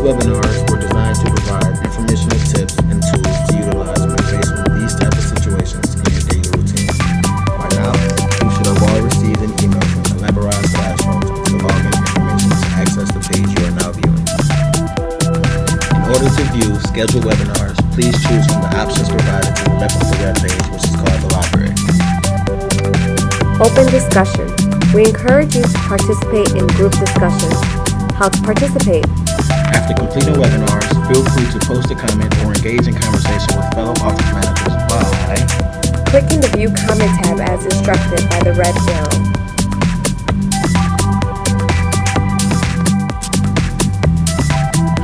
webinars were designed to provide informational tips and tools to utilize when faced with these type of situations in your daily routine. By now, you should have all received an email from Collaborate Classroom with the login information to access the page you are now viewing. In order to view scheduled webinars, please choose from the options provided to the left of the web page, which is called the library. Open discussion. We encourage you to participate in group discussions. How to participate? After completing webinars, feel free to post a comment or engage in conversation with fellow office managers by clicking the View Comment tab as instructed by the red arrow.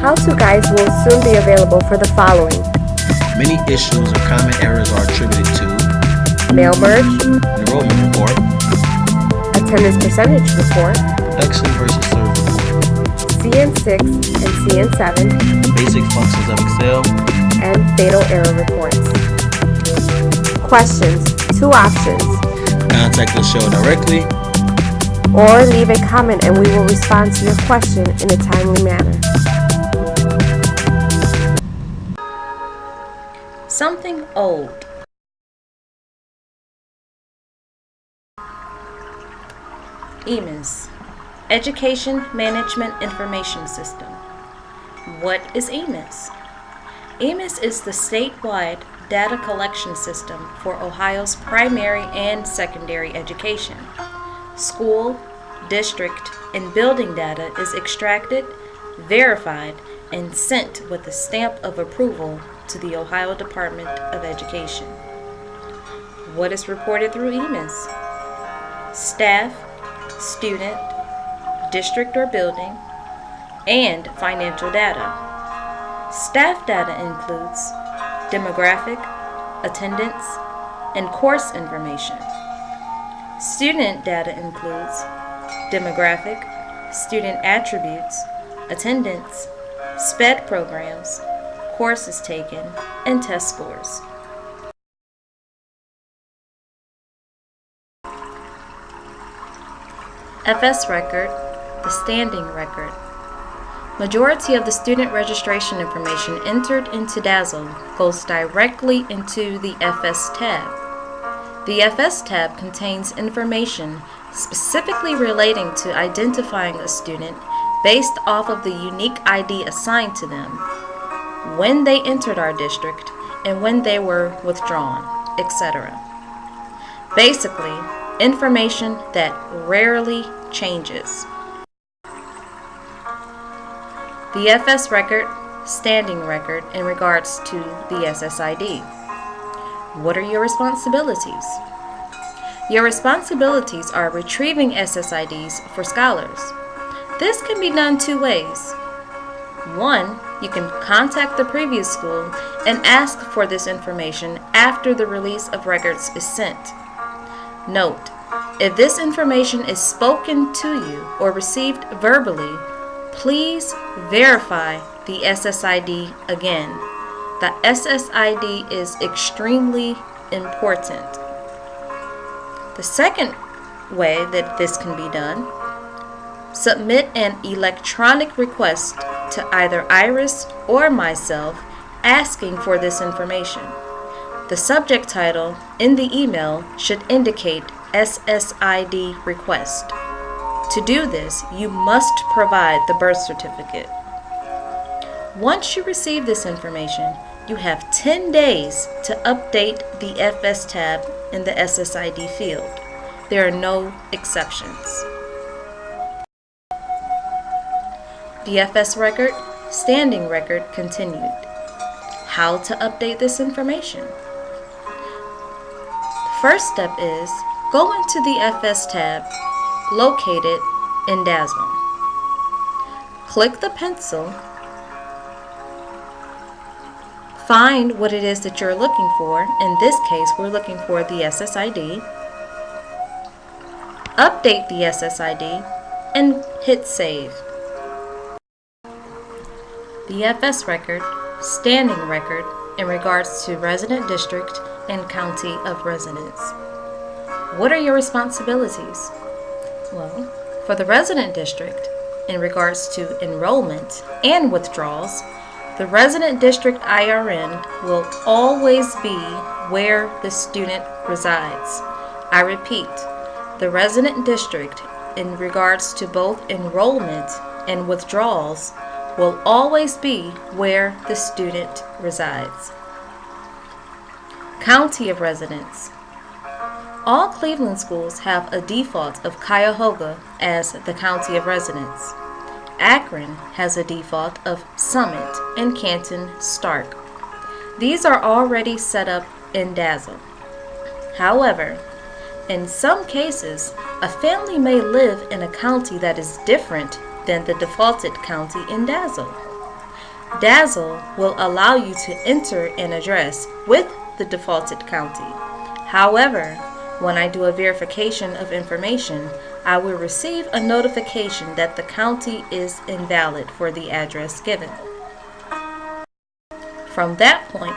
How-to guides will soon be available for the following. Many issues or common errors are attributed to Mail merge, enrollment report, attendance percentage report, production versus serve report, CN6 and CN7, basic functions of Excel, and fatal error reports. Questions. 2 options. contact the show directly, Or leave a comment and we will respond to your question in a timely manner. Something old. EMIS, Education Management Information System. What is EMIS? EMIS is the statewide data collection system for Ohio's primary and secondary education. School, district, and building data is extracted, verified, and sent with a stamp of approval to the Ohio Department of Education. What is reported through EMIS? Staff, student, district or building, and financial data. Staff data includes demographic, attendance, and course information. Student data includes demographic, student attributes, attendance, SPED programs, courses taken, and test scores. FS record, the standing record. Majority of the student registration information entered into DAZZLE goes directly into the FS tab. The FS tab contains information specifically relating to identifying a student based off of the unique ID assigned to them, when they entered our district, and when they were withdrawn, etc. Basically, information that rarely changes. The FS record, standing record in regards to the SSID. What are your responsibilities? Your responsibilities are retrieving SSIDs for scholars. This can be done 2 ways. 1, you can contact the previous school and ask for this information after the release of records is sent. Note, if this information is spoken to you or received verbally, please verify the SSID again. The SSID is extremely important. The second way that this can be done, submit an electronic request to either Iris or myself asking for this information. The subject title in the email should indicate SSID request. To do this, you must provide the birth certificate. Once you receive this information, you have 10 days to update the FS tab in the SSID field. There are no exceptions. The FS record, standing record continued. How to update this information? The first step is go into the FS tab located in DAZZLE. Click the pencil, find what it is that you're looking for. In this case, we're looking for the SSID. Update the SSID and hit save. The FS record, standing record in regards to resident district and county of residence. What are your responsibilities? Well, for the resident district, in regards to enrollment and withdrawals, the resident district IRN will always be where the student resides. I repeat, the resident district in regards to both enrollment and withdrawals will always be where the student resides. County of residence. All Cleveland schools have a default of Cuyahoga as the county of residence. Akron has a default of Summit and Canton Stark. These are already set up in Dazzle. However, in some cases, a family may live in a county that is different than the defaulted county in Dazzle. Dazzle will allow you to enter an address with the defaulted county. However, when I do a verification of information, I will receive a notification that the county is invalid for the address given. From that point,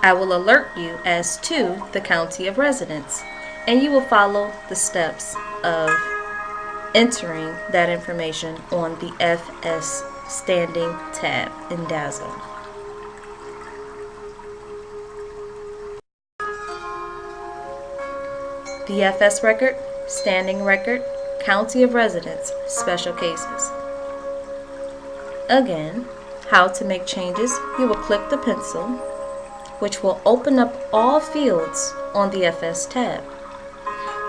I will alert you as to the county of residence, and you will follow the steps of entering that information on the FS Standing tab in Dazzle. The FS record, standing record, county of residence, special cases. Again, how to make changes, you will click the pencil, which will open up all fields on the FS tab.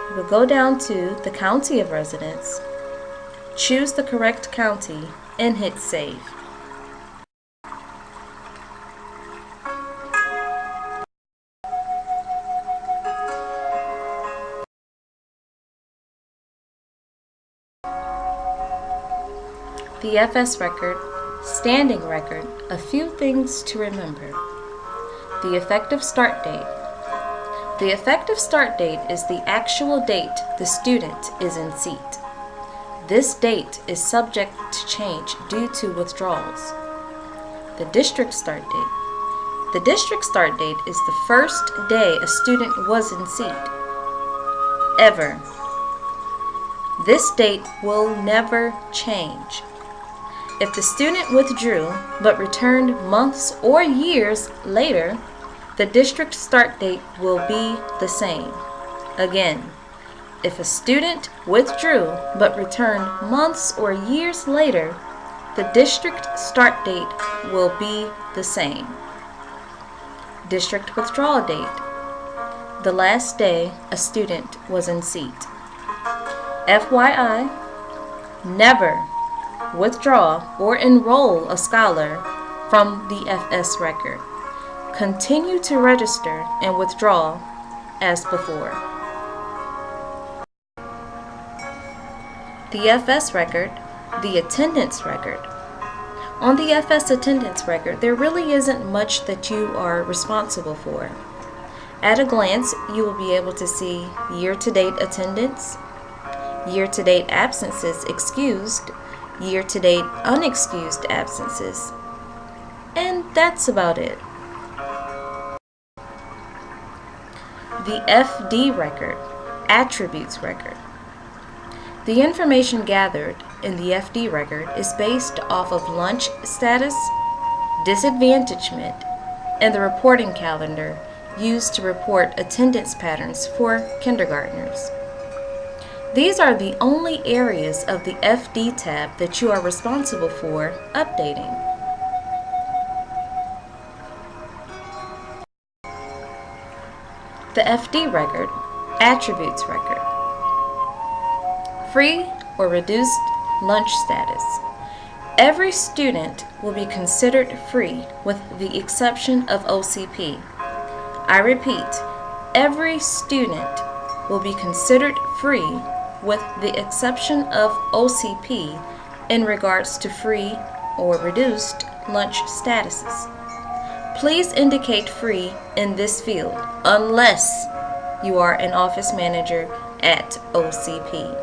You will go down to the county of residence, choose the correct county, and hit save. The FS record, standing record, a few things to remember. The effective start date. The effective start date is the actual date the student is in seat. This date is subject to change due to withdrawals. The district start date. The district start date is the first day a student was in seat. Ever. This date will never change. If the student withdrew but returned months or years later, the district start date will be the same. Again, if a student withdrew but returned months or years later, the district start date will be the same. District withdrawal date. The last day a student was in seat. FYI, never withdraw or enroll a scholar from the FS record. Continue to register and withdraw as before. The FS record, the attendance record. On the FS attendance record, there really isn't much that you are responsible for. At a glance, you will be able to see year-to-date attendance, year-to-date absences excused, year-to-date unexcused absences, and that's about it. The FD record, attributes record. The information gathered in the FD record is based off of lunch status, disadvantagement, and the reporting calendar used to report attendance patterns for kindergartners. These are the only areas of the FD tab that you are responsible for updating. The FD record, attributes record. Free or reduced lunch status. Every student will be considered free with the exception of OCP. I repeat, every student will be considered free with the exception of OCP in regards to free or reduced lunch statuses. Please indicate free in this field unless you are an office manager at OCP.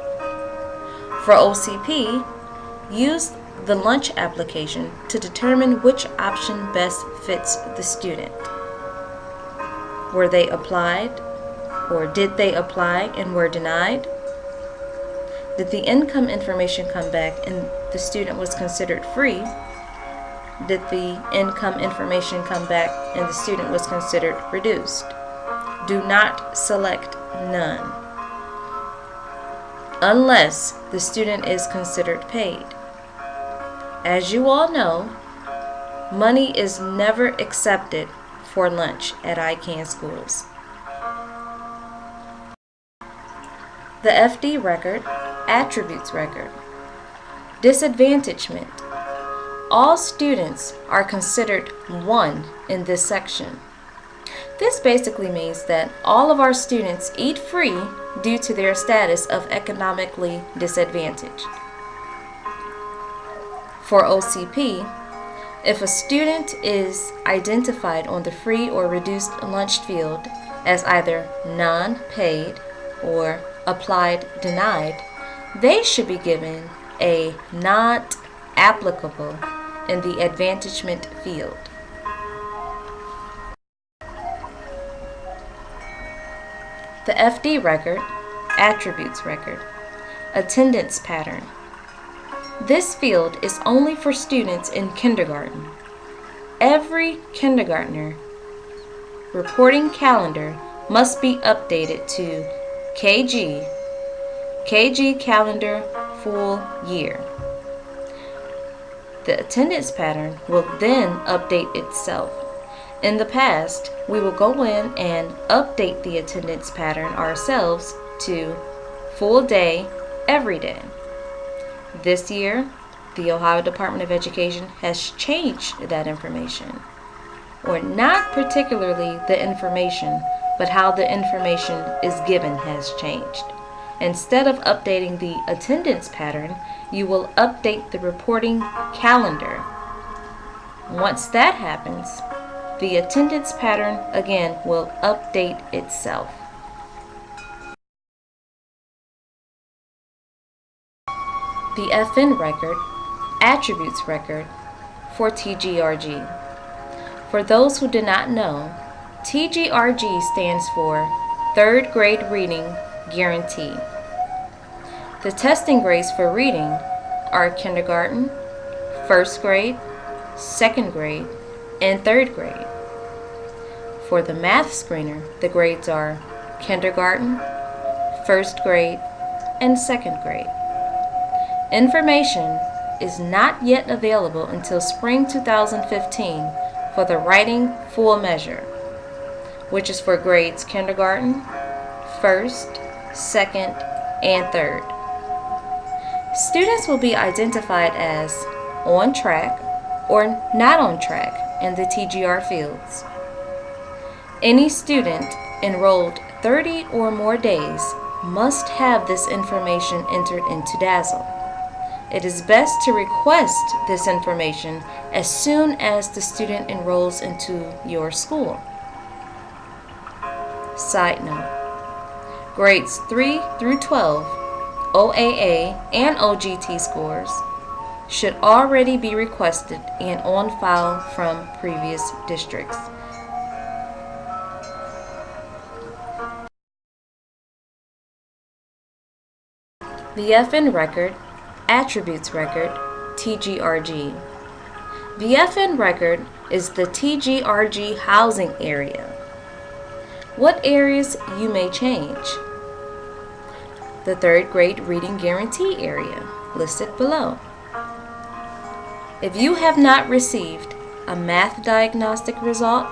For OCP, use the lunch application to determine which option best fits the student. Were they applied, or did they apply and were denied? Did the income information come back and the student was considered free? Did the income information come back and the student was considered reduced? Do not select none unless the student is considered paid. As you all know, money is never accepted for lunch at ICANN schools. The FD record, attributes record. Disadvantagement. All students are considered 1 in this section. This basically means that all of our students eat free due to their status of economically disadvantaged. For OCP, if a student is identified on the free or reduced lunch field as either non-paid or applied denied, they should be given a not applicable in the advantagement field. The FD record, attributes record, attendance pattern. This field is only for students in kindergarten. Every kindergartner reporting calendar must be updated to KG calendar full year. The attendance pattern will then update itself. In the past, we will go in and update the attendance pattern ourselves to full day, every day. This year, the Ohio Department of Education has changed that information, or not particularly the information, but how the information is given has changed. Instead of updating the attendance pattern, you will update the reporting calendar. Once that happens, the attendance pattern again will update itself. The FN record, attributes record for TGRG. For those who did not know, TGRG stands for Third Grade Reading Guarantee. The testing grades for reading are kindergarten, first grade, second grade, and third grade. For the math screener, the grades are kindergarten, first grade, and second grade. Information is not yet available until spring 2015 for the writing full measure, which is for grades kindergarten, first, second, and third. Students will be identified as on track or not on track in the TGR fields. Any student enrolled 30 or more days must have this information entered into Dazzle. It is best to request this information as soon as the student enrolls into your school. Side note, grades 3 through 12, OAA and OGT scores should already be requested and on file from previous districts. The FN record, attributes record, TGRG. The FN record is the TGRG housing area. What areas you may change? The third grade reading guarantee area, listed below. If you have not received a math diagnostic result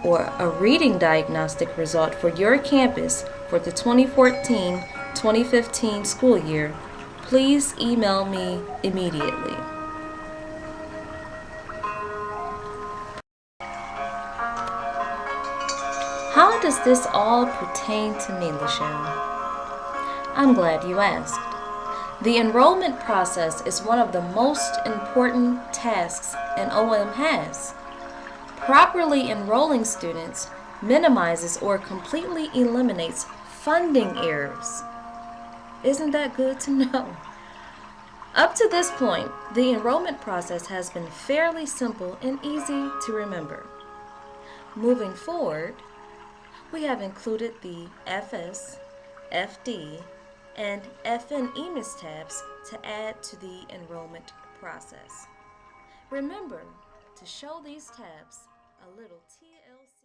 or a reading diagnostic result for your campus for the 2014-2015 school year, please email me immediately. How does this all pertain to me, Lachelle? I'm glad you asked. The enrollment process is one of the most important tasks an OM has. Properly enrolling students minimizes or completely eliminates funding errors. Isn't that good to know? Up to this point, the enrollment process has been fairly simple and easy to remember. Moving forward, we have included the FS, FD, and FN EMIS tabs to add to the enrollment process. Remember to show these tabs a little TLC.